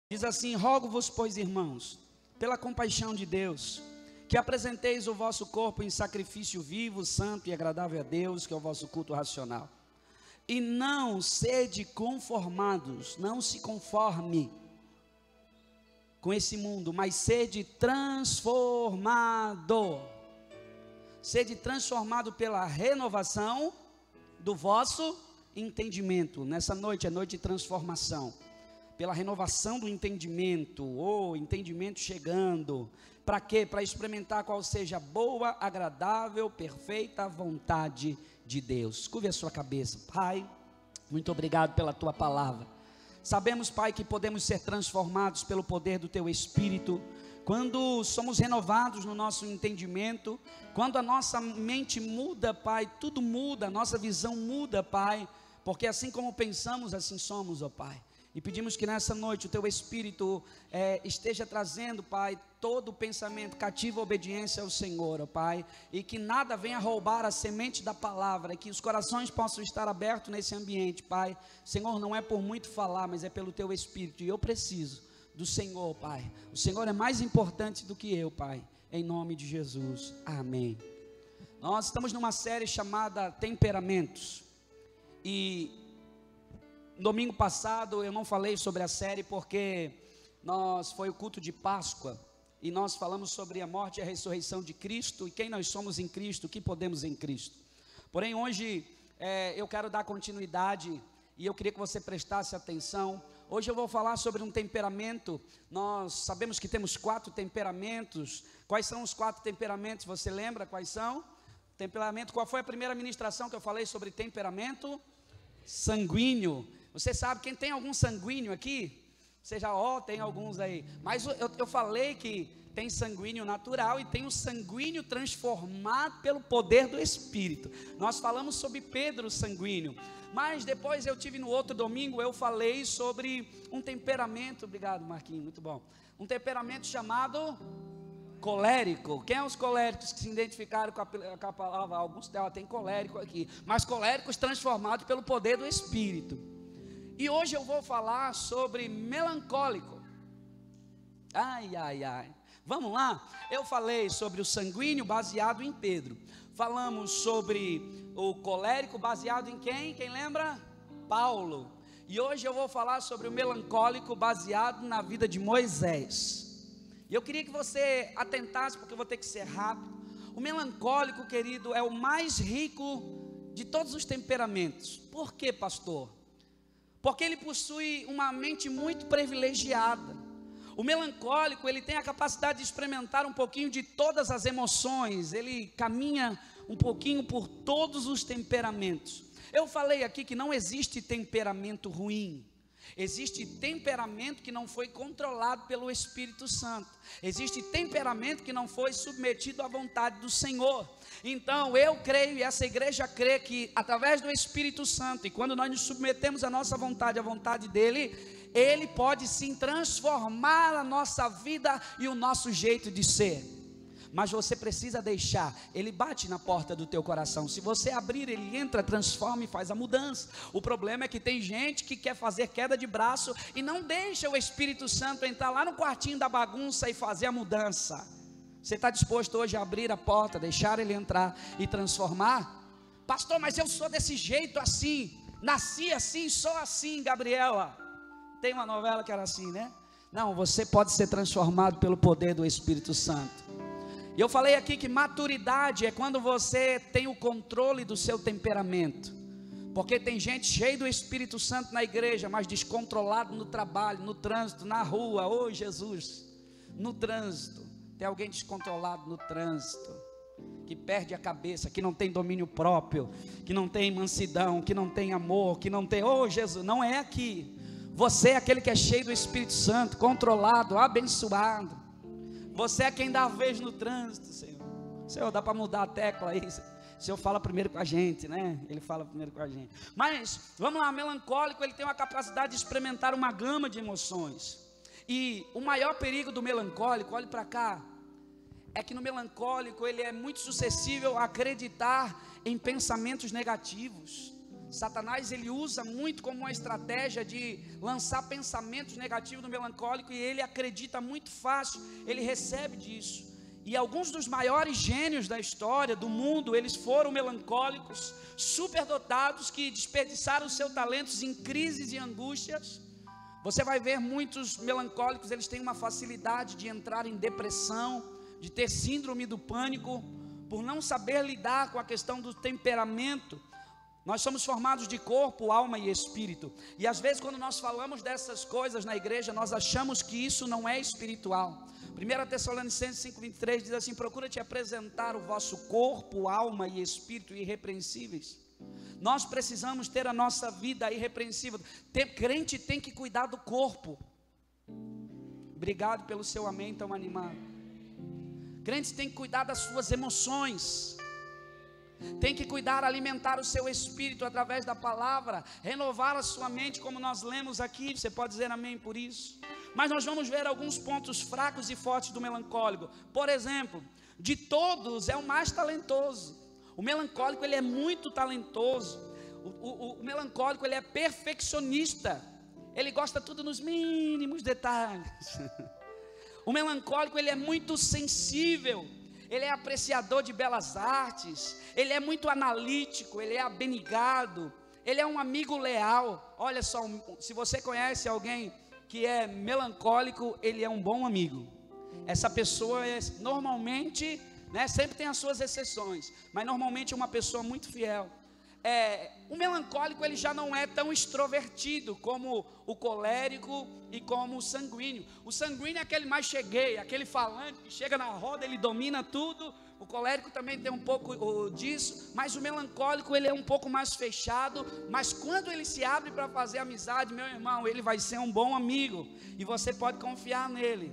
Diz assim: rogo-vos, pois, irmãos, pela compaixão de Deus, que apresenteis o vosso corpo em sacrifício vivo, santo e agradável a Deus, que é o vosso culto racional. E não sede conformados, não se conforme com esse mundo, mas sede transformado. Sede transformado pela renovação do vosso entendimento. Nessa noite é noite de transformação. Pela renovação do entendimento, entendimento chegando. Para quê? Para experimentar qual seja a boa, agradável, perfeita vontade de Deus. Curve a sua cabeça. Pai, muito obrigado pela tua palavra. Sabemos, Pai, que podemos ser transformados pelo poder do teu Espírito, quando somos renovados no nosso entendimento, quando a nossa mente muda, Pai, tudo muda, a nossa visão muda, Pai, porque assim como pensamos, assim somos, ó Pai. E pedimos que nessa noite o teu Espírito esteja trazendo, Pai, todo o pensamento cativo à obediência ao Senhor, ó Pai, e que nada venha roubar a semente da palavra, e que os corações possam estar abertos nesse ambiente, Pai. Senhor, não é por muito falar, mas é pelo teu Espírito, e eu preciso do Senhor, Pai. O Senhor é mais importante do que eu, Pai, em nome de Jesus, amém. Nós estamos numa série chamada Temperamentos, e domingo passado eu não falei sobre a série porque foi o culto de Páscoa e nós falamos sobre a morte e a ressurreição de Cristo e quem nós somos em Cristo, o que podemos em Cristo. Porém hoje eu quero dar continuidade e eu queria que você prestasse atenção. Hoje eu vou falar sobre um temperamento. Nós sabemos que temos 4 temperamentos. Quais são os 4 temperamentos? Você lembra quais são? Temperamento, qual foi a primeira ministração que eu falei sobre temperamento? Sanguíneo. Você sabe, quem tem algum sanguíneo aqui? Você já, tem alguns aí. Mas eu falei que tem sanguíneo natural e tem o sanguíneo transformado pelo poder do Espírito. Nós falamos sobre Pedro sanguíneo. Mas depois eu tive no outro domingo, eu falei sobre um temperamento. Obrigado, Marquinhos, muito bom. Um temperamento chamado colérico. Quem é os coléricos que se identificaram com a palavra? Alguns tem colérico aqui. Mas coléricos transformados pelo poder do Espírito. E hoje eu vou falar sobre melancólico. Ai. Vamos lá? Eu falei sobre o sanguíneo baseado em Pedro. Falamos sobre o colérico baseado em quem? Quem lembra? Paulo. E hoje eu vou falar sobre o melancólico baseado na vida de Moisés. E eu queria que você atentasse, porque eu vou ter que ser rápido. O melancólico, querido, é o mais rico de todos os temperamentos. Por quê, pastor? Porque ele possui uma mente muito privilegiada. O melancólico, ele tem a capacidade de experimentar um pouquinho de todas as emoções. Ele caminha um pouquinho por todos os temperamentos. Eu falei aqui que não existe temperamento ruim. Existe temperamento que não foi controlado pelo Espírito Santo. Existe temperamento que não foi submetido à vontade do Senhor. Então eu creio e essa igreja crê que através do Espírito Santo, e quando nós nos submetemos à nossa vontade, à vontade dele, ele pode sim transformar a nossa vida e o nosso jeito de ser. Mas você precisa deixar, ele bate na porta do teu coração. Se você abrir, ele entra, transforma e faz a mudança. O problema é que tem gente que quer fazer queda de braço e não deixa o Espírito Santo entrar lá no quartinho da bagunça e fazer a mudança. Você está disposto hoje a abrir a porta, deixar ele entrar e transformar? Pastor, mas eu sou desse jeito assim, nasci assim, sou assim, Gabriela. Tem uma novela que era assim, né? Não, você pode ser transformado pelo poder do Espírito Santo. E eu falei aqui que maturidade é quando você tem o controle do seu temperamento. Porque tem gente cheia do Espírito Santo na igreja, mas descontrolado no trabalho, no trânsito, na rua. Ô Jesus, no trânsito. Tem alguém descontrolado no trânsito, que perde a cabeça, que não tem domínio próprio, que não tem mansidão, que não tem amor, que não tem... Ô Jesus, não é aqui. Você é aquele que é cheio do Espírito Santo, controlado, abençoado. Você é quem dá a vez no trânsito, Senhor. Senhor, dá para mudar a tecla aí. O Senhor fala primeiro com a gente, né? Ele fala primeiro com a gente. Mas, vamos lá, melancólico, ele tem uma capacidade de experimentar uma gama de emoções. E o maior perigo do melancólico, olhe para cá, é que no melancólico ele é muito suscetível a acreditar em pensamentos negativos. Satanás, ele usa muito como uma estratégia de lançar pensamentos negativos no melancólico, e ele acredita muito fácil, ele recebe disso. E alguns dos maiores gênios da história do mundo, eles foram melancólicos, superdotados, que desperdiçaram seus talentos em crises e angústias. Você vai ver muitos melancólicos, eles têm uma facilidade de entrar em depressão, de ter síndrome do pânico, por não saber lidar com a questão do temperamento. Nós somos formados de corpo, alma e espírito. E às vezes quando nós falamos dessas coisas na igreja, nós achamos que isso não é espiritual. 1 Tessalonicenses 5,23 diz assim: procura te apresentar o vosso corpo, alma e espírito irrepreensíveis. Nós precisamos ter a nossa vida irrepreensível. Crente tem que cuidar do corpo. Obrigado pelo seu amém tão animado. Crente tem que cuidar das suas emoções. Tem que cuidar, alimentar o seu espírito através da palavra, renovar a sua mente, como nós lemos aqui. Você pode dizer amém por isso? Mas nós vamos ver alguns pontos fracos e fortes do melancólico. Por exemplo, de todos é o mais talentoso. O melancólico, ele é muito talentoso. O melancólico, ele é perfeccionista. Ele gosta tudo nos mínimos detalhes. O melancólico, ele é muito sensível. Ele é apreciador de belas artes. Ele é muito analítico. Ele é abnegado. Ele é um amigo leal. Olha só, se você conhece alguém que é melancólico, ele é um bom amigo. Essa pessoa é normalmente, sempre tem as suas exceções, mas normalmente é uma pessoa muito fiel. O melancólico, ele já não é tão extrovertido como o colérico e como o sanguíneo. O sanguíneo é aquele mais cheguei, aquele falante que chega na roda, ele domina tudo. O colérico também tem um pouco disso, mas o melancólico, ele é um pouco mais fechado. Mas quando ele se abre para fazer amizade, meu irmão, ele vai ser um bom amigo, e você pode confiar nele,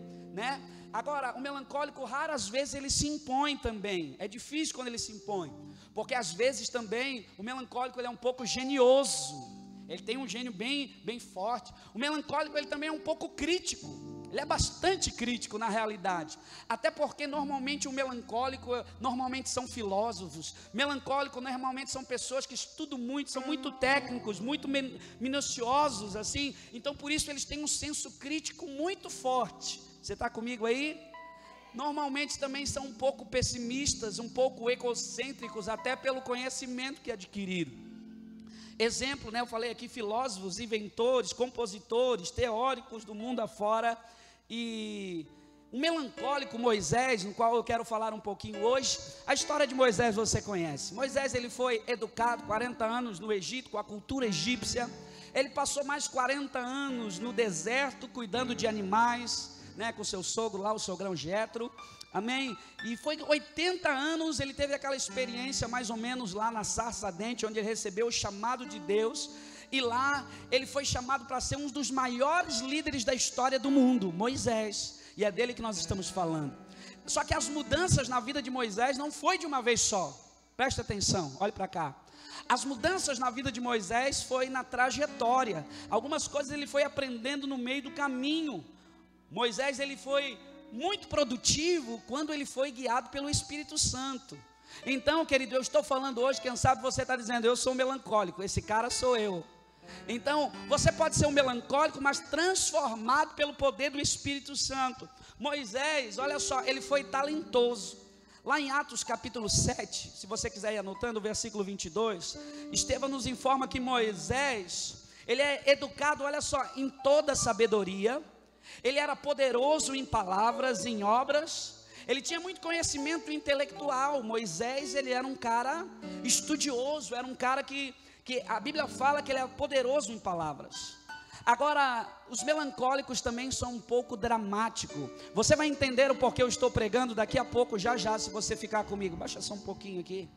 Agora, o melancólico, raras vezes ele se impõe também. É difícil quando ele se impõe, porque às vezes também o melancólico, ele é um pouco genioso. Ele tem um gênio bem forte. O melancólico, ele também é um pouco crítico. Ele é bastante crítico na realidade. Até porque normalmente o melancólico, normalmente são filósofos. Melancólico normalmente são pessoas que estudam muito, são muito técnicos, muito minuciosos assim. Então por isso eles têm um senso crítico muito forte. Você está comigo aí? Normalmente também são um pouco pessimistas, um pouco egocêntricos, até pelo conhecimento que adquiriram. Exemplo, eu falei aqui, filósofos, inventores, compositores, teóricos do mundo afora. E o melancólico Moisés, no qual eu quero falar um pouquinho hoje, a história de Moisés você conhece. Moisés, ele foi educado 40 anos no Egito, com a cultura egípcia. Ele passou mais 40 anos no deserto, cuidando de animais, com seu sogro lá, o sogrão Jetro, amém? E foi 80 anos, ele teve aquela experiência mais ou menos lá na sarça ardente, onde ele recebeu o chamado de Deus. E lá ele foi chamado para ser um dos maiores líderes da história do mundo, Moisés. E é dele que nós estamos falando. Só que as mudanças na vida de Moisés não foi de uma vez só. Presta atenção, olhe para cá. As mudanças na vida de Moisés foi na trajetória. Algumas coisas ele foi aprendendo no meio do caminho. Moisés, ele foi muito produtivo quando ele foi guiado pelo Espírito Santo. Então, querido, eu estou falando hoje, quem sabe você está dizendo, eu sou melancólico, esse cara sou eu. Então, você pode ser um melancólico, mas transformado pelo poder do Espírito Santo. Moisés, olha só, ele foi talentoso. Lá em Atos capítulo 7, se você quiser ir anotando, o versículo 22, Estevão nos informa que Moisés, ele é educado, olha só, em toda sabedoria. Ele era poderoso em palavras, em obras. Ele tinha muito conhecimento intelectual. Moisés, ele era um cara estudioso, era um cara que a Bíblia fala que ele é poderoso em palavras. Agora, os melancólicos também são um pouco dramáticos. Você vai entender o porquê eu estou pregando daqui a pouco, já, se você ficar comigo. Baixa só um pouquinho aqui.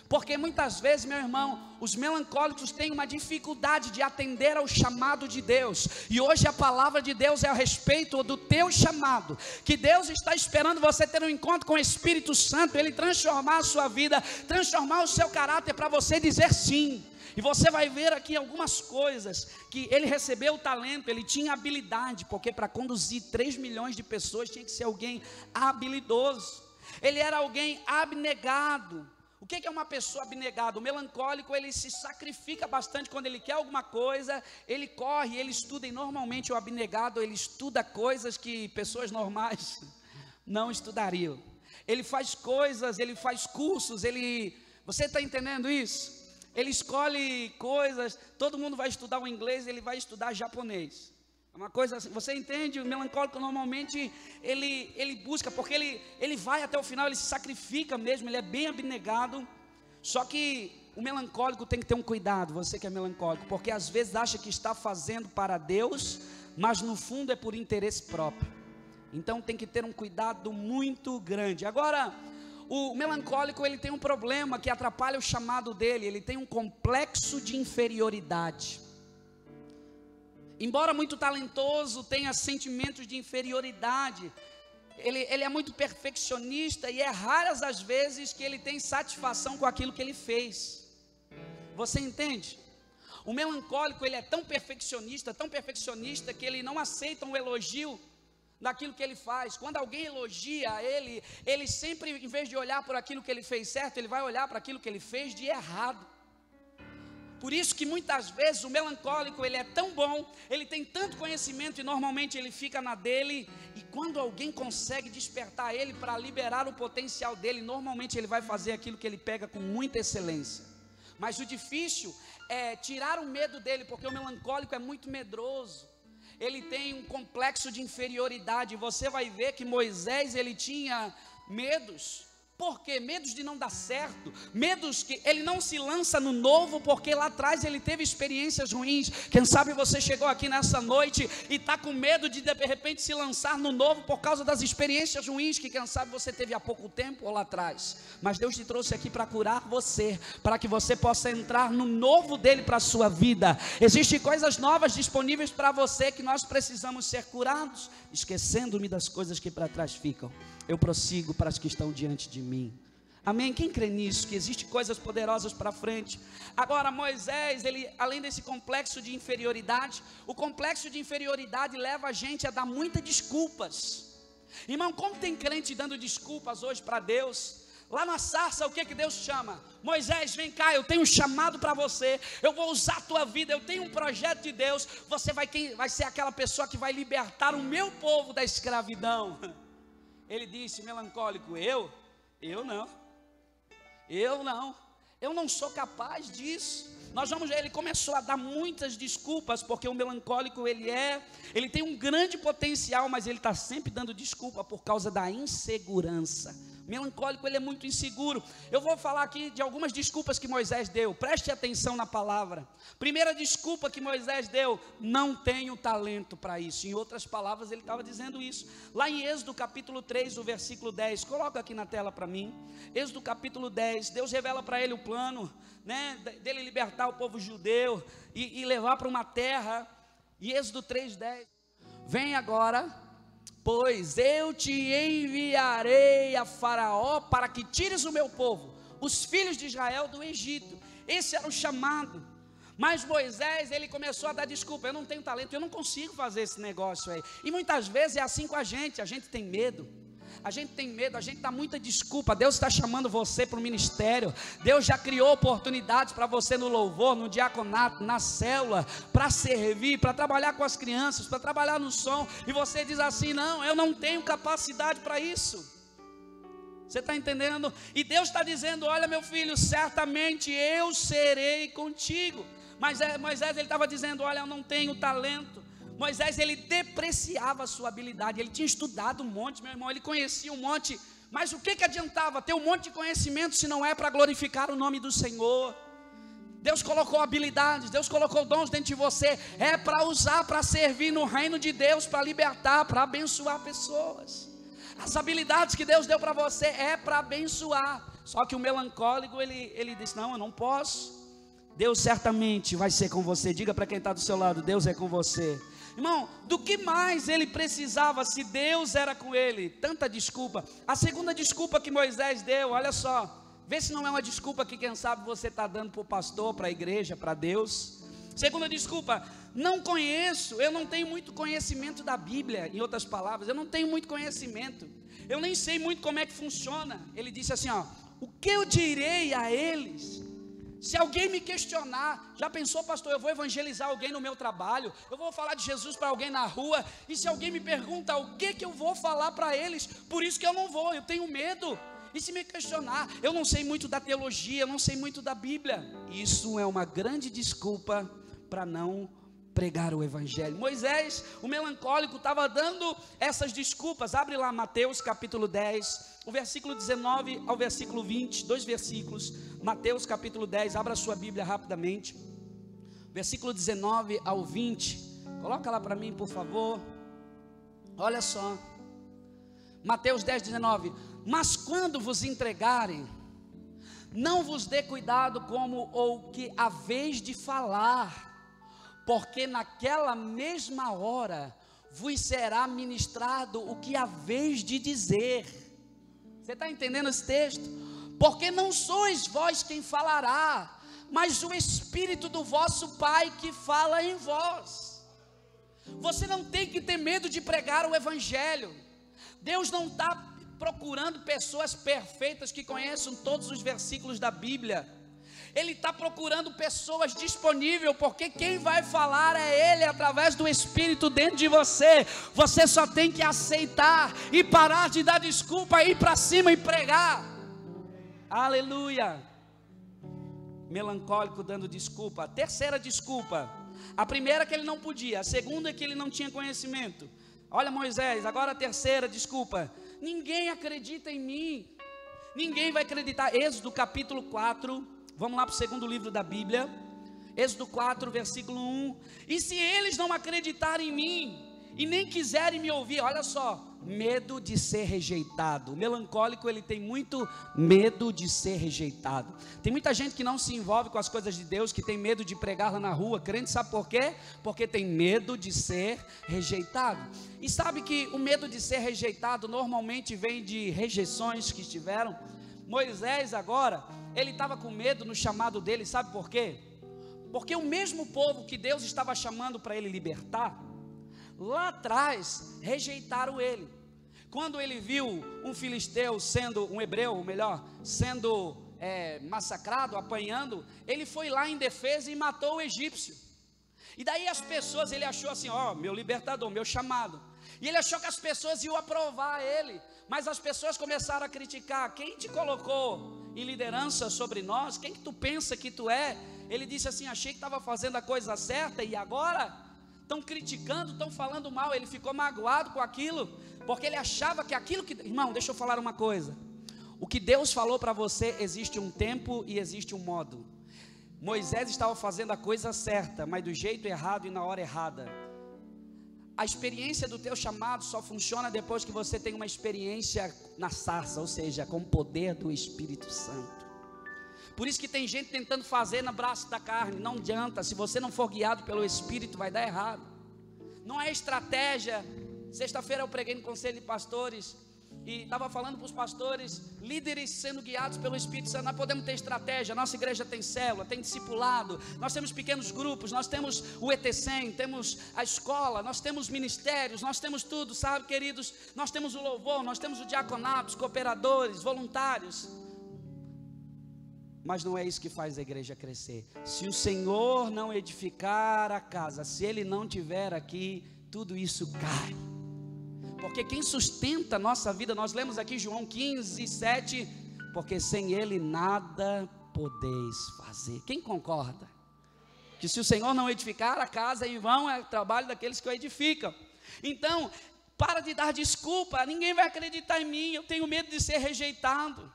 Porque muitas vezes, meu irmão, os melancólicos têm uma dificuldade de atender ao chamado de Deus. E hoje a palavra de Deus é a respeito do teu chamado. Que Deus está esperando você ter um encontro com o Espírito Santo, Ele transformar a sua vida, transformar o seu caráter para você dizer sim. E você vai ver aqui algumas coisas, que ele recebeu o talento, ele tinha habilidade, porque para conduzir 3 milhões de pessoas tinha que ser alguém habilidoso. Ele era alguém abnegado. O que é uma pessoa abnegada? O melancólico, ele se sacrifica bastante quando ele quer alguma coisa, ele corre, ele estuda, e normalmente o abnegado, ele estuda coisas que pessoas normais não estudariam. Ele faz coisas, ele faz cursos, você está entendendo isso? Ele escolhe coisas, todo mundo vai estudar o inglês, ele vai estudar japonês. É uma coisa assim, você entende? O melancólico normalmente, ele busca, porque ele vai até o final, ele se sacrifica mesmo, ele é bem abnegado. Só que o melancólico tem que ter um cuidado, você que é melancólico, porque às vezes acha que está fazendo para Deus, mas no fundo é por interesse próprio. Então tem que ter um cuidado muito grande. Agora, o melancólico, ele tem um problema que atrapalha o chamado dele, ele tem um complexo de inferioridade. Embora muito talentoso, tenha sentimentos de inferioridade, ele é muito perfeccionista, e é raras as vezes que ele tem satisfação com aquilo que ele fez. Você entende? O melancólico, ele é tão perfeccionista, que ele não aceita um elogio daquilo que ele faz. Quando alguém elogia ele sempre, em vez de olhar por aquilo que ele fez certo, ele vai olhar para aquilo que ele fez de errado. Por isso que muitas vezes o melancólico, ele é tão bom, ele tem tanto conhecimento, e normalmente ele fica na dele, e quando alguém consegue despertar ele para liberar o potencial dele, normalmente ele vai fazer aquilo que ele pega com muita excelência. Mas o difícil é tirar o medo dele, porque o melancólico é muito medroso. Ele tem um complexo de inferioridade. Você vai ver que Moisés, ele tinha medos. Por quê? Medos de não dar certo, medos que ele não se lança no novo, porque lá atrás ele teve experiências ruins. Quem sabe você chegou aqui nessa noite e está com medo de repente se lançar no novo, por causa das experiências ruins que quem sabe você teve há pouco tempo ou lá atrás. Mas Deus te trouxe aqui para curar você, para que você possa entrar no novo dele para a sua vida. Existem coisas novas disponíveis para você, que nós precisamos ser curados, esquecendo-me das coisas que para trás ficam. Eu prossigo para as que estão diante de mim. Amém? Quem crê nisso? Que existem coisas poderosas para frente. Agora, Moisés, ele, além desse complexo de inferioridade, o complexo de inferioridade leva a gente a dar muitas desculpas. Irmão, como tem crente dando desculpas hoje para Deus? Lá na sarça, o que Deus chama? Moisés, vem cá, eu tenho um chamado para você, eu vou usar a tua vida, eu tenho um projeto de Deus, você vai ser aquela pessoa que vai libertar o meu povo da escravidão. Ele disse, melancólico, eu não sou capaz disso. Nós vamos ver, ele começou a dar muitas desculpas, porque o melancólico, ele tem um grande potencial, mas ele está sempre dando desculpa por causa da insegurança. Melancólico, ele é muito inseguro. Eu vou falar aqui de algumas desculpas que Moisés deu, preste atenção na palavra. Primeira desculpa que Moisés deu: não tenho talento para isso. Em outras palavras, ele estava dizendo isso. Lá em Êxodo capítulo 3, o versículo 10, coloca aqui na tela para mim. Êxodo capítulo 10, Deus revela para ele o plano, né, dele libertar o povo judeu e levar para uma terra. E Êxodo 3:10, vem agora, pois eu te enviarei a Faraó para que tires o meu povo, os filhos de Israel, do Egito. Esse era o chamado. Mas Moisés, ele começou a dar desculpa: eu não tenho talento, eu não consigo fazer esse negócio aí. E muitas vezes é assim com a gente tem medo. A gente dá muita desculpa. Deus está chamando você para o ministério. Deus já criou oportunidades para você no louvor, no diaconato, na célula, para servir, para trabalhar com as crianças, para trabalhar no som. E você diz assim: não, eu não tenho capacidade para isso. Você está entendendo? E Deus está dizendo: olha, meu filho, certamente eu serei contigo. Mas Moisés, ele estava dizendo: olha, eu não tenho talento. Moisés, ele depreciava a sua habilidade. Ele tinha estudado um monte, meu irmão, ele conhecia um monte, mas o que adiantava ter um monte de conhecimento se não é para glorificar o nome do Senhor? Deus colocou habilidades, Deus colocou dons dentro de você, é para usar, para servir no reino de Deus, para libertar, para abençoar pessoas. As habilidades que Deus deu para você é para abençoar. Só que o melancólico, ele disse: não, eu não posso. Deus certamente vai ser com você. Diga para quem está do seu lado: Deus é com você. Irmão, do que mais ele precisava se Deus era com ele? Tanta desculpa. A segunda desculpa que Moisés deu, olha só, vê se não é uma desculpa que quem sabe você está dando para o pastor, para a igreja, para Deus. Segunda desculpa: não conheço, eu não tenho muito conhecimento da Bíblia. Em outras palavras, eu não tenho muito conhecimento, eu nem sei muito como é que funciona. Ele disse assim: ó, O que eu direi a eles? Se alguém me questionar, já pensou, pastor, eu vou evangelizar alguém no meu trabalho, eu vou falar de Jesus para alguém na rua, e se alguém me pergunta o que eu vou falar para eles, por isso que eu não vou, eu tenho medo. E se me questionar, eu não sei muito da teologia, eu não sei muito da Bíblia, isso é uma grande desculpa para não pregar o evangelho. Moisés, o melancólico, estava dando essas desculpas. Abre lá Mateus capítulo 10, o versículo 19 ao versículo 20, 2 versículos, Mateus capítulo 10, abra a sua Bíblia rapidamente, versículo 19 ao 20, coloca lá para mim por favor, olha só, Mateus 10, 19, mas quando vos entregarem, não vos dê cuidado como ou que haveis de falar, porque naquela mesma hora vos será ministrado o que haveis de dizer. Você está entendendo esse texto? Porque não sois vós quem falará, mas o Espírito do vosso Pai que fala em vós. Você não tem que ter medo de pregar o Evangelho. Deus não está procurando pessoas perfeitas que conheçam todos os versículos da Bíblia. Ele está procurando pessoas disponíveis, porque quem vai falar é Ele, através do Espírito dentro de você. Você só tem que aceitar e parar de dar desculpa, ir para cima e pregar. Aleluia. Melancólico dando desculpa. A terceira desculpa, a primeira que ele não podia, a segunda que ele não tinha conhecimento. Olha Moisés, agora a terceira desculpa, ninguém acredita em mim, ninguém vai acreditar. Êxodo capítulo 4, vamos lá para o segundo livro da Bíblia, Êxodo 4, versículo 1. E se eles não acreditarem em mim, e nem quiserem me ouvir, olha só, medo de ser rejeitado. O melancólico, ele tem muito medo de ser rejeitado. Tem muita gente que não se envolve com as coisas de Deus, que tem medo de pregar lá na rua, crente, sabe por quê? Porque tem medo de ser rejeitado. E sabe que o medo de ser rejeitado normalmente vem de rejeições que estiveram. Moisés agora, ele estava com medo no chamado dele, sabe por quê? Porque o mesmo povo que Deus estava chamando para ele libertar, lá atrás rejeitaram ele. Quando ele viu um filisteu sendo, um hebreu, ou melhor, sendo massacrado, apanhando, ele foi lá em defesa e matou o egípcio. E daí as pessoas, ele achou assim, ó, meu libertador, meu chamado. E ele achou que as pessoas iam aprovar ele, mas as pessoas começaram a criticar. Quem te colocou em liderança sobre nós? Quem que tu pensa que tu é? Ele disse assim, achei que estava fazendo a coisa certa e agora estão criticando, estão falando mal. Ele ficou magoado com aquilo, porque ele achava que aquilo que... Irmão, deixa eu falar uma coisa. O que Deus falou para você, existe um tempo e existe um modo. Moisés estava fazendo a coisa certa, mas do jeito errado e na hora errada. A experiência do teu chamado só funciona depois que você tem uma experiência na sarça, ou seja, com o poder do Espírito Santo. Por isso que tem gente tentando fazer no braço da carne, não adianta. Se você não for guiado pelo Espírito, vai dar errado. Não é estratégia. Sexta-feira eu preguei no Conselho de Pastores e estava falando para os pastores, líderes sendo guiados pelo Espírito Santo. Nós podemos ter estratégia, nossa igreja tem célula, tem discipulado, nós temos pequenos grupos, nós temos o ET100, temos a escola, nós temos ministérios, nós temos tudo, sabe, queridos? Nós temos o louvor, nós temos o diaconato, os cooperadores, voluntários. Mas não é isso que faz a igreja crescer. Se o Senhor não edificar a casa, se Ele não estiver aqui, tudo isso cai. Porque quem sustenta a nossa vida, nós lemos aqui João 15, 7, porque sem Ele nada podeis fazer. Quem concorda? Que se o Senhor não edificar a casa, em vão é o trabalho daqueles que o edificam. Então, para de dar desculpa, ninguém vai acreditar em mim, eu tenho medo de ser rejeitado.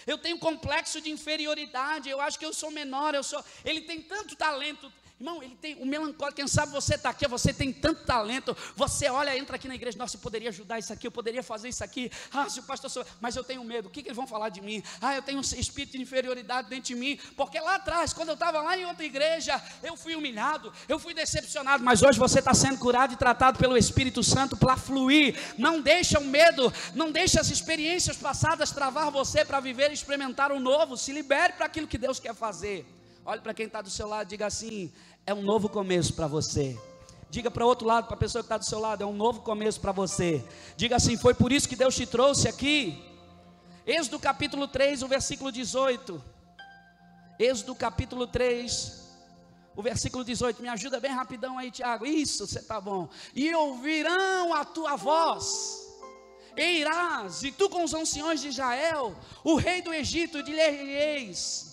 Eu tenho complexo de inferioridade, eu acho que eu sou menor, ele tem tanto talento. Irmão, ele tem o melancólico, quem sabe você está aqui, você tem tanto talento, você olha, entra aqui na igreja, nossa, eu poderia ajudar isso aqui, eu poderia fazer isso aqui, se o pastor, mas eu tenho medo, o que eles vão falar de mim? Eu tenho um espírito de inferioridade dentro de mim, porque lá atrás, quando eu estava lá em outra igreja, eu fui humilhado, eu fui decepcionado, mas hoje você está sendo curado e tratado pelo Espírito Santo para fluir. Não deixa o medo, não deixa as experiências passadas travar você para viver e experimentar o novo. Se libere para aquilo que Deus quer fazer. Olhe para quem está do seu lado, diga assim, é um novo começo para você. Diga para o outro lado, para a pessoa que está do seu lado, é um novo começo para você. Diga assim, foi por isso que Deus te trouxe aqui. Êxodo capítulo 3, o versículo 18. Êxodo capítulo 3, o versículo 18. Me ajuda bem rapidão aí, Tiago. Isso, você está bom. E ouvirão a tua voz, e irás, e tu com os anciões de Israel, o rei do Egito, dir-lhe-eis,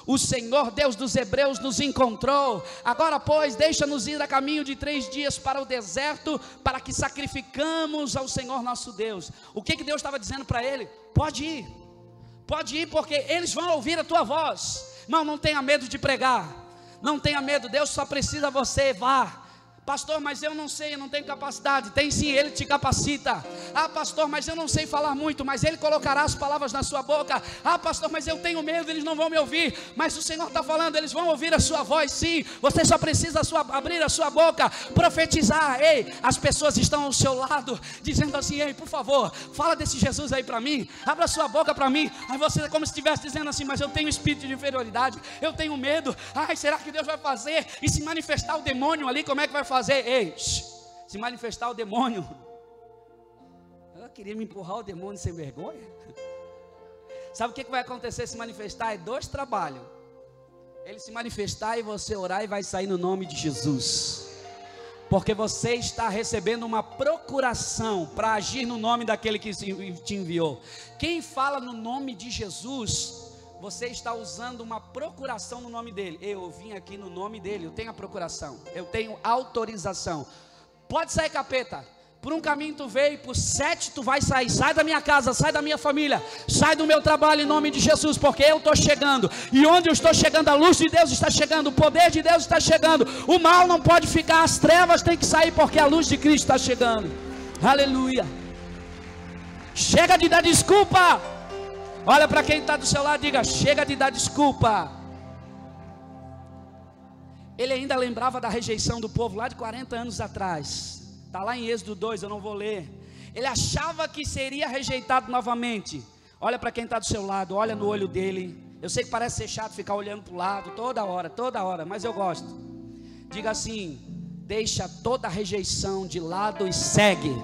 o Senhor Deus dos Hebreus nos encontrou. Agora pois, deixa-nos ir a caminho de 3 dias para o deserto, para que sacrificamos ao Senhor nosso Deus. O que Deus estava dizendo para ele? Pode ir, porque eles vão ouvir a tua voz. Não tenha medo de pregar, não tenha medo, Deus só precisa você, vá. Pastor, mas eu não sei, eu não tenho capacidade. Tem sim, Ele te capacita. Ah, pastor, mas eu não sei falar muito, mas Ele colocará as palavras na sua boca. Ah, pastor, mas eu tenho medo, eles não vão me ouvir. Mas o Senhor está falando, eles vão ouvir a sua voz, sim. Você só precisa abrir a sua boca, profetizar. Ei, as pessoas estão ao seu lado, dizendo assim: ei, por favor, fala desse Jesus aí para mim, abra a sua boca para mim. Aí você é como se estivesse dizendo assim: mas eu tenho espírito de inferioridade, eu tenho medo. Ai, será que Deus vai fazer? E se manifestar o demônio ali, como é que vai fazer? Ei, se manifestar o demônio, eu queria me empurrar o demônio sem vergonha. Sabe o que vai acontecer se manifestar? É 2 trabalhos: ele se manifestar e você orar, e vai sair no nome de Jesus, porque você está recebendo uma procuração para agir no nome daquele que te enviou. Quem fala no nome de Jesus, você está usando uma procuração no nome dele. Eu vim aqui no nome dele, eu tenho a procuração, eu tenho autorização. Pode sair, capeta, por um caminho tu veio, por 7 tu vai sair. Sai da minha casa, sai da minha família, sai do meu trabalho em nome de Jesus, porque eu estou chegando. E onde eu estou chegando, a luz de Deus está chegando, o poder de Deus está chegando. O mal não pode ficar, as trevas têm que sair, porque a luz de Cristo está chegando. Aleluia. Chega de dar desculpa. Olha para quem está do seu lado, diga: chega de dar desculpa. Ele ainda lembrava da rejeição do povo lá de 40 anos atrás. Está lá em Êxodo 2, eu não vou ler. Ele achava que seria rejeitado novamente. Olha para quem está do seu lado, olha no olho dele. Eu sei que parece ser chato ficar olhando para o lado toda hora, mas eu gosto. Diga assim: deixa toda a rejeição de lado e segue.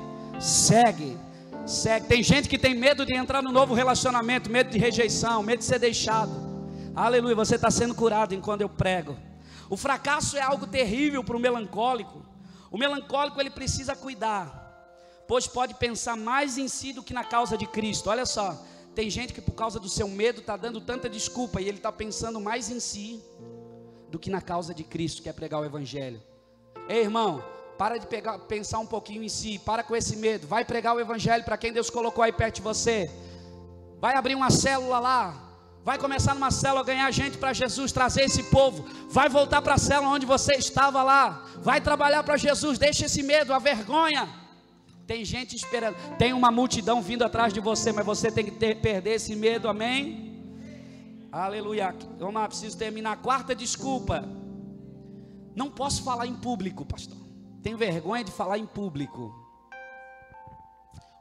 Tem gente que tem medo de entrar no novo relacionamento, medo de rejeição, medo de ser deixado. Aleluia, você está sendo curado enquanto eu prego. O fracasso é algo terrível para o melancólico. O melancólico, ele precisa cuidar, pois pode pensar mais em si do que na causa de Cristo. Olha só, tem gente que por causa do seu medo está dando tanta desculpa, e ele está pensando mais em si do que na causa de Cristo, que é pregar o Evangelho. Ei, irmão, para de pensar um pouquinho em si, para com esse medo, vai pregar o Evangelho para quem Deus colocou aí perto de você. Vai abrir uma célula lá, vai começar numa célula a ganhar gente para Jesus, trazer esse povo. Vai voltar para a célula onde você estava lá, vai trabalhar para Jesus. Deixa esse medo, a vergonha. Tem gente esperando, tem uma multidão vindo atrás de você, mas você tem que perder esse medo, amém? Aleluia. Vamos lá, preciso terminar. 4ª desculpa: não posso falar em público, pastor. Tenho vergonha de falar em público.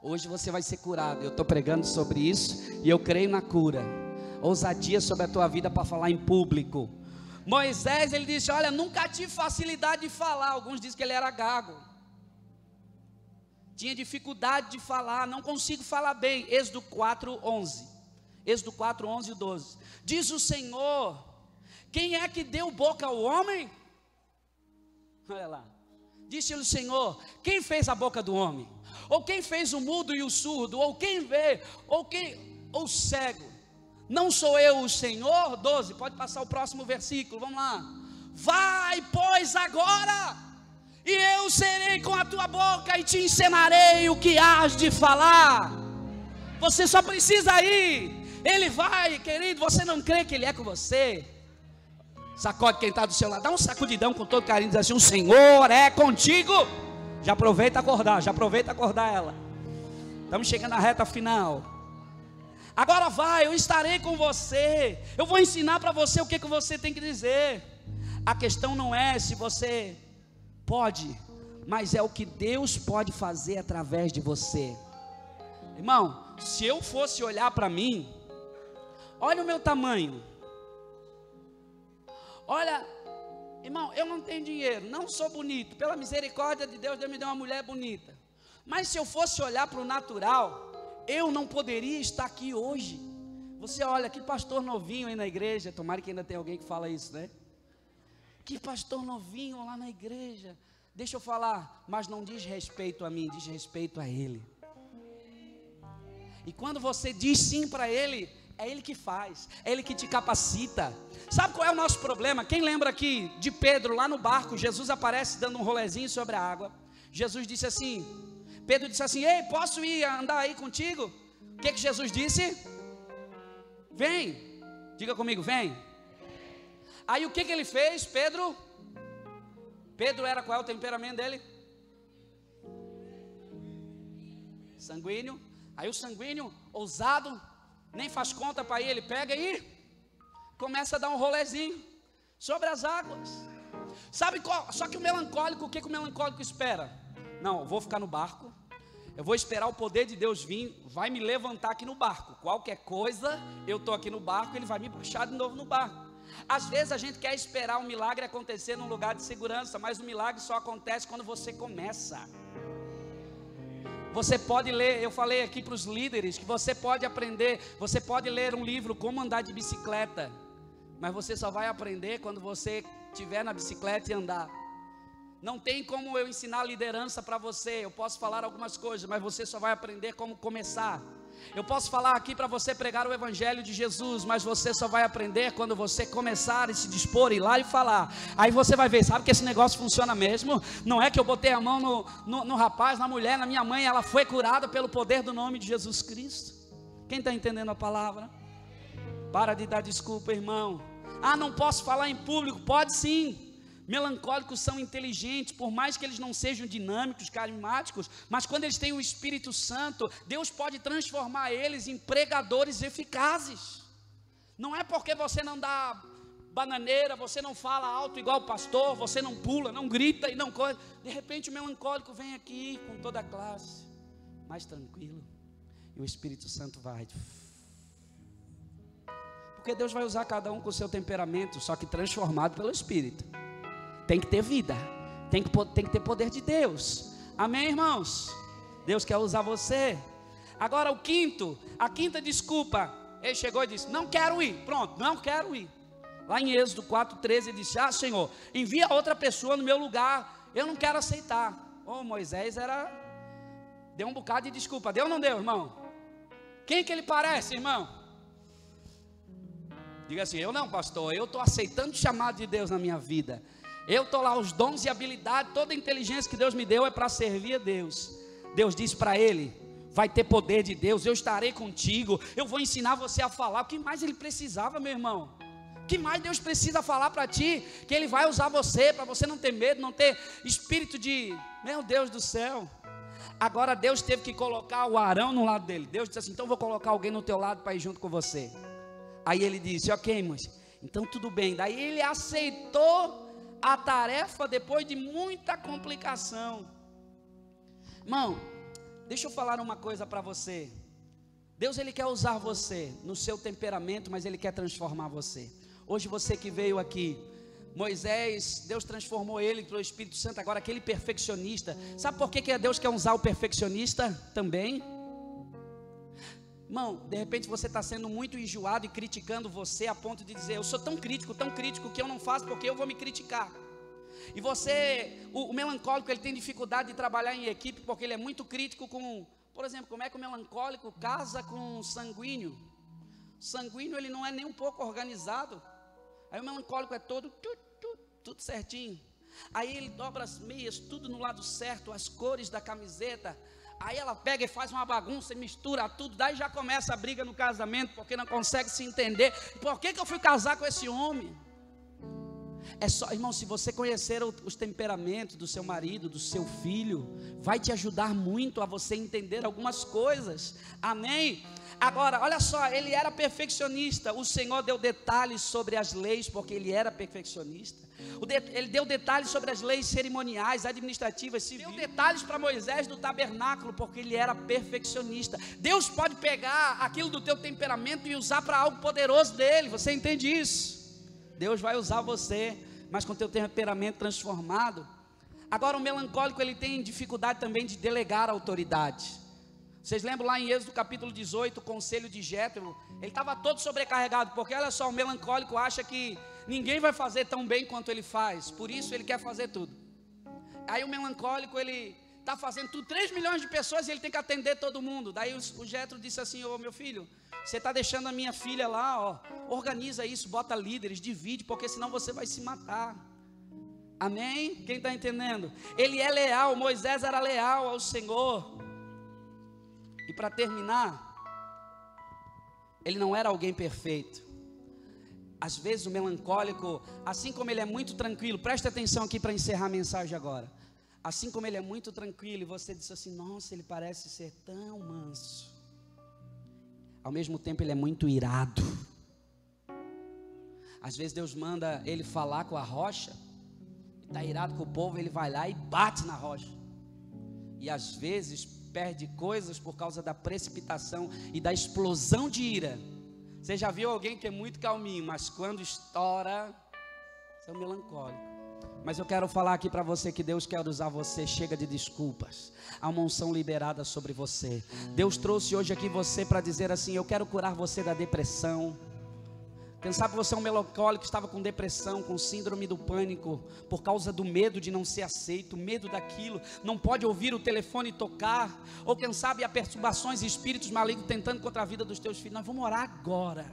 Hoje você vai ser curado. Eu estou pregando sobre isso e eu creio na cura. Ousadia sobre a tua vida para falar em público. Moisés, ele disse: olha, nunca tive facilidade de falar. Alguns dizem que ele era gago, tinha dificuldade de falar, não consigo falar bem. Êxodo 4:11. Êxodo 4:11 e 12. Diz o Senhor: quem é que deu boca ao homem? Olha lá. Disse-lhe o Senhor: quem fez a boca do homem? Ou quem fez o mudo e o surdo? Ou quem vê? Ou o cego? Não sou eu o Senhor? 12, pode passar o próximo versículo, vamos lá. Vai, pois, agora, e eu serei com a tua boca, e te ensinarei o que hás de falar. Você só precisa ir. Ele vai, querido. Você não crê que Ele é com você? Sacode quem está do seu lado, dá um sacudidão com todo carinho, diz assim: o Senhor é contigo. Já aproveita acordar ela. Estamos chegando à reta final. Agora vai, eu estarei com você. Eu vou ensinar para você o que você tem que dizer. A questão não é se você pode, mas é o que Deus pode fazer através de você. Irmão, se eu fosse olhar para mim, olha o meu tamanho. Olha, irmão, eu não tenho dinheiro, não sou bonito. Pela misericórdia de Deus, Deus me deu uma mulher bonita. Mas se eu fosse olhar para o natural, eu não poderia estar aqui hoje. Você olha, que pastor novinho aí na igreja. Tomara que ainda tem alguém que fala isso, né? Que pastor novinho lá na igreja. Deixa eu falar, mas não diz respeito a mim, diz respeito a Ele. E quando você diz sim para Ele, é Ele que faz, é Ele que te capacita. Sabe qual é o nosso problema? Quem lembra aqui de Pedro lá no barco? Jesus aparece dando um rolezinho sobre a água. Jesus disse assim, Pedro disse assim: ei, posso ir andar aí contigo? O que Jesus disse? Vem, diga comigo, vem. Aí o que ele fez, Pedro? Pedro era, qual é o temperamento dele? Sanguíneo. Aí o sanguíneo, ousado, nem faz conta para ir, ele pega e começa a dar um rolezinho sobre as águas. Sabe qual? Só que o melancólico, o que o melancólico espera? Não, eu vou ficar no barco, eu vou esperar o poder de Deus vir, vai me levantar aqui no barco. Qualquer coisa, eu estou aqui no barco, ele vai me puxar de novo no barco. Às vezes a gente quer esperar um milagre acontecer num lugar de segurança, mas o milagre só acontece quando você começa. Você pode ler, eu falei aqui para os líderes, que você pode aprender, você pode ler um livro, Como Andar de Bicicleta, mas você só vai aprender quando você estiver na bicicleta e andar. Não tem como eu ensinar liderança para você, eu posso falar algumas coisas, mas você só vai aprender como começar. Eu posso falar aqui para você pregar o evangelho de Jesus, mas você só vai aprender quando você começar e se dispor, ir lá e falar. Aí você vai ver, sabe que esse negócio funciona mesmo? Não é que eu botei a mão no rapaz, na mulher, na minha mãe, ela foi curada pelo poder do nome de Jesus Cristo. Quem está entendendo a palavra? Para de dar desculpa, irmão. Ah, não posso falar em público. Pode sim. Melancólicos são inteligentes, por mais que eles não sejam dinâmicos, carismáticos, mas quando eles têm o Espírito Santo, Deus pode transformar eles em pregadores eficazes. Não é porque você não dá bananeira, você não fala alto igual o pastor, você não pula, não grita e não coisa. De repente o melancólico vem aqui com toda a classe, mais tranquilo, e o Espírito Santo vai. Porque Deus vai usar cada um com o seu temperamento, só que transformado pelo Espírito. Tem que ter vida, tem que ter poder de Deus. Amém, irmãos? Deus quer usar você. Agora a quinta desculpa. Ele chegou e disse: não quero ir. Pronto, não quero ir. Lá em Êxodo 4:13 ele disse: ah, Senhor, envia outra pessoa no meu lugar, eu não quero aceitar. Moisés deu um bocado de desculpa. Deu ou não deu, irmão? Quem que ele parece, irmão? Diga assim: eu não, pastor, eu estou aceitando o chamado de Deus na minha vida. Eu estou lá, os dons e habilidades, toda a inteligência que Deus me deu é para servir a Deus. Deus disse para ele: vai ter poder de Deus, eu estarei contigo, eu vou ensinar você a falar. O que mais ele precisava, meu irmão? O que mais Deus precisa falar para ti? Que Ele vai usar você, para você não ter medo, não ter espírito de, meu Deus do céu. Agora Deus teve que colocar o Arão no lado dele. Deus disse assim: então vou colocar alguém no teu lado para ir junto com você. Aí ele disse: ok, mas então tudo bem. Daí ele aceitou a tarefa depois de muita complicação. Irmão, deixa eu falar uma coisa para você. Deus, Ele quer usar você no seu temperamento, mas Ele quer transformar você. Hoje você que veio aqui, Moisés, Deus transformou ele pelo Espírito Santo, agora aquele perfeccionista. Sabe por que Deus quer usar o perfeccionista também? Irmão, de repente você está sendo muito enjoado e criticando você a ponto de dizer: eu sou tão crítico que eu não faço porque eu vou me criticar. E você, o melancólico, ele tem dificuldade de trabalhar em equipe porque ele é muito crítico com, por exemplo, como é que o melancólico casa com o sanguíneo? O sanguíneo, ele não é nem um pouco organizado. Aí o melancólico é todo tudo certinho. Aí ele dobra as meias, tudo no lado certo, as cores da camiseta. Aí ela pega e faz uma bagunça e mistura tudo. Daí já começa a briga no casamento, porque não consegue se entender. Por que eu fui casar com esse homem? É só, irmão, se você conhecer os temperamentos do seu marido, do seu filho, vai te ajudar muito a você entender algumas coisas. Amém? Agora, olha só, ele era perfeccionista. O Senhor deu detalhes sobre as leis, porque ele era perfeccionista. Ele deu detalhes sobre as leis cerimoniais, administrativas, civis. Deu detalhes para Moisés do tabernáculo, porque ele era perfeccionista. Deus pode pegar aquilo do teu temperamento e usar para algo poderoso dele. Você entende isso? Deus vai usar você, mas com o teu temperamento transformado. Agora o melancólico, ele tem dificuldade também de delegar a autoridade. Vocês lembram lá em Êxodo capítulo 18, o conselho de Jétro? Ele estava todo sobrecarregado, porque olha só, o melancólico acha que ninguém vai fazer tão bem quanto ele faz, por isso ele quer fazer tudo. Aí o melancólico, ele está fazendo tudo, 3 milhões de pessoas e ele tem que atender todo mundo. Daí o Jétro disse assim: ô meu filho, você está deixando a minha filha lá, ó, organiza isso, bota líderes, divide, porque senão você vai se matar. Amém? Quem está entendendo? Ele é leal, Moisés era leal ao Senhor. E para terminar, ele não era alguém perfeito. Às vezes o melancólico, assim como ele é muito tranquilo, presta atenção aqui para encerrar a mensagem agora. Assim como ele é muito tranquilo, e você diz assim: nossa, ele parece ser tão manso. Ao mesmo tempo ele é muito irado. Às vezes Deus manda ele falar com a rocha, está irado com o povo, ele vai lá e bate na rocha. E às vezes perde coisas por causa da precipitação e da explosão de ira. Você já viu alguém que é muito calminho, mas quando estoura, é um melancólico. Mas eu quero falar aqui para você que Deus quer usar você. Chega de desculpas. Há uma unção liberada sobre você. Deus trouxe hoje aqui você para dizer assim: eu quero curar você da depressão. Quem sabe você é um melancólico que estava com depressão, com síndrome do pânico, por causa do medo de não ser aceito, medo daquilo, não pode ouvir o telefone tocar, ou quem sabe há perturbações e espíritos malignos tentando contra a vida dos teus filhos. Nós vamos orar agora.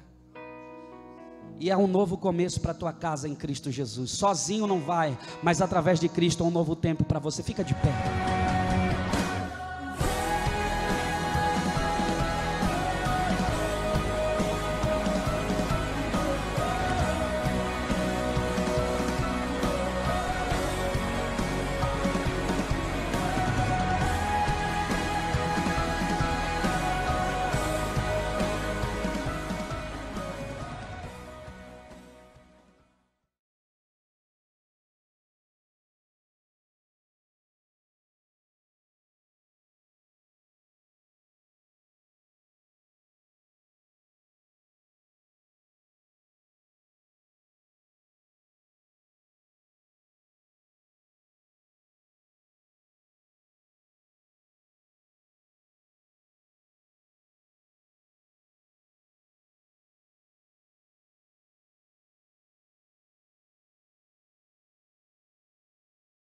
E é um novo começo para a tua casa em Cristo Jesus. Sozinho não vai, mas através de Cristo é um novo tempo para você. Fica de pé.